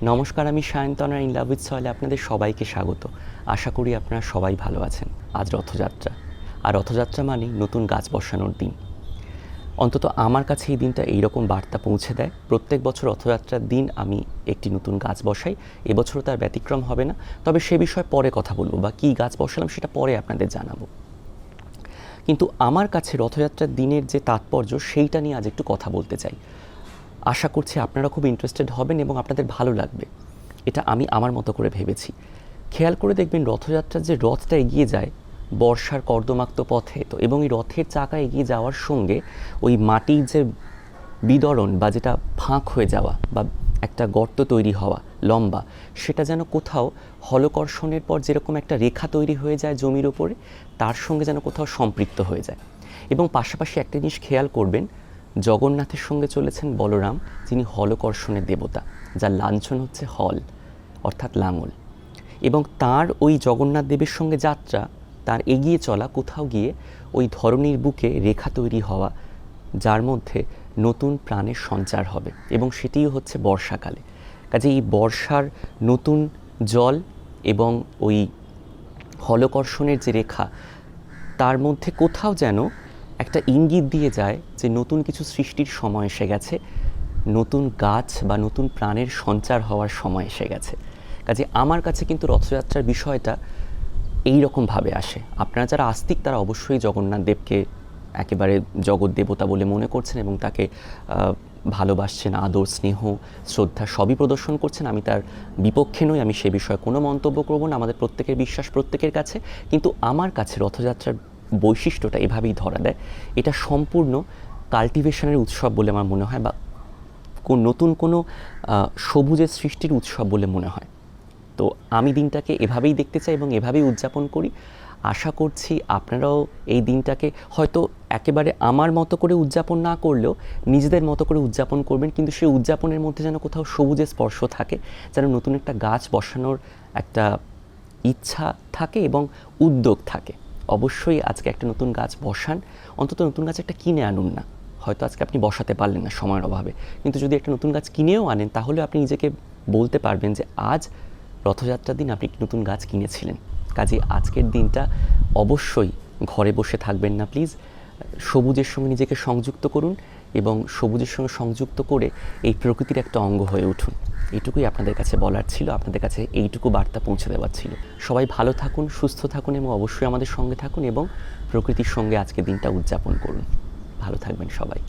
নমস্কার, আমি সায়ন্তন আর in love with সয়েলে আপনাদের সবাইকে স্বাগত। আশা করি আপনারা সবাই ভালো আছেন। আজ রথযাত্রা, আর রথযাত্রা মানেই নতুন গাছ বসানোর দিন। অন্তত আমার কাছে এই দিনটা এইরকম বার্তা পৌঁছে দেয়। প্রত্যেক বছর রথযাত্রার দিন আমি একটি নতুন গাছ বসাই, এবছরও তার ব্যতিক্রম হবে না। তবে সে বিষয়ে পরে কথা বলবো, বা কী গাছ বসালাম সেটা পরে আপনাদের জানাবো। কিন্তু আমার কাছে রথযাত্রার দিনের যে তাৎপর্য, সেইটা নিয়ে আজ একটু কথা বলতে চাই। আশা করছি আপনারা খুব ইন্টারেস্টেড হবেন এবং আপনাদের ভালো লাগবে। এটা আমি আমার মতো করে ভেবেছি। খেয়াল করে দেখবেন, রথযাত্রার যে রথটা এগিয়ে যায় বর্ষার কর্দমাক্ত পথে, তো এবং এই রথের চাকা এগিয়ে যাওয়ার সঙ্গে ওই মাটির যে বিদরণ বা যেটা ফাঁক হয়ে যাওয়া বা একটা গর্ত তৈরি হওয়া লম্বা, সেটা যেন কোথাও হলকর্ষণের পর যেরকম একটা রেখা তৈরি হয়ে যায় জমির ওপরে, তার সঙ্গে যেন কোথাও সম্পৃক্ত হয়ে যায়। এবং পাশাপাশি একটা জিনিস খেয়াল করবেন, জগন্নাথের সঙ্গে চলেছেন বলরাম, যিনি হলকর্ষণের দেবতা, যার লাঞ্ছন হচ্ছে হল অর্থাৎ লাঙল। এবং তার ওই জগন্নাথ দেবের সঙ্গে যাত্রা, তার এগিয়ে চলা কোথাও গিয়ে ওই ধরনীর বুকে রেখা তৈরি হওয়া, যার মধ্যে নতুন প্রাণের সঞ্চার হবে, এবং সেটিও হচ্ছে বর্ষাকালে। কাজে এই বর্ষার নতুন জল এবং ওই হলকর্ষণের যে রেখা, তার মধ্যে কোথাও যেন একটা ইঙ্গিত দিয়ে যায় যে নতুন কিছু সৃষ্টির সময় এসে গেছে, নতুন গাছ বা নতুন প্রাণের সঞ্চার হওয়ার সময় এসে গেছে। কাজে আমার কাছে কিন্তু রথযাত্রার বিষয়টা এই রকমভাবে আসে। আপনারা যারা আস্তিক তারা অবশ্যই জগন্নাথ দেবকে একেবারে জগৎ দেবতা বলে মনে করছেন এবং তাকে ভালোবাসছেন, আদর, স্নেহ, শ্রদ্ধা সবই প্রদর্শন করছেন। আমি তার বিপক্ষে নই, আমি সে বিষয়ে কোনো মন্তব্য করব না। আমাদের প্রত্যেকের বিশ্বাস প্রত্যেকের কাছে। কিন্তু আমার কাছে রথযাত্রার বৈশিষ্ট্যটা এভাবেই ধরা দেয়, এটা সম্পূর্ণ কাল্টিভেশনের উৎসব বলে আমার মনে হয়, বা নতুন কোনো সবুজের সৃষ্টির উৎসব বলে মনে হয়। তো আমি দিনটাকে এভাবেই দেখতে চাই এবং এভাবেই উদযাপন করি। আশা করছি আপনারাও এই দিনটাকে হয়তো একেবারে আমার মতো করে উদযাপন না করলেও নিজেদের মতো করে উদযাপন করবেন, কিন্তু সেই উদযাপনের মধ্যে যেন কোথাও সবুজের স্পর্শ থাকে, যেন নতুন একটা গাছ বসানোর একটা ইচ্ছা থাকে এবং উদ্যোগ থাকে। অবশ্যই আজকে একটা নতুন গাছ বসান, অন্তত নতুন গাছ একটা কিনে আনুন না। হয়তো আজকে আপনি বসাতে পারলেন না সময়ের অভাবে, কিন্তু যদি একটা নতুন গাছ কিনেও আনেন, তাহলে আপনি নিজেকে বলতে পারবেন যে আজ রথযাত্রার দিন আপনি একটি নতুন গাছ কিনেছিলেন। কাজে আজকের দিনটা অবশ্যই ঘরে বসে থাকবেন না প্লিজ, সবুজের সঙ্গে নিজেকে সংযুক্ত করুন এবং সবুজের সঙ্গে সংযুক্ত করে এই প্রকৃতির একটা অঙ্গ হয়ে উঠুন। এইটুকুই আপনাদের কাছে বলার ছিল, আপনাদের কাছে এইটুকু বার্তা পৌঁছে দেওয়ার ছিল। সবাই ভালো থাকুন, সুস্থ থাকুন এবং অবশ্যই আমাদের সঙ্গে থাকুন এবং প্রকৃতির সঙ্গে আজকের দিনটা উদযাপন করুন। ভালো থাকবেন সবাই।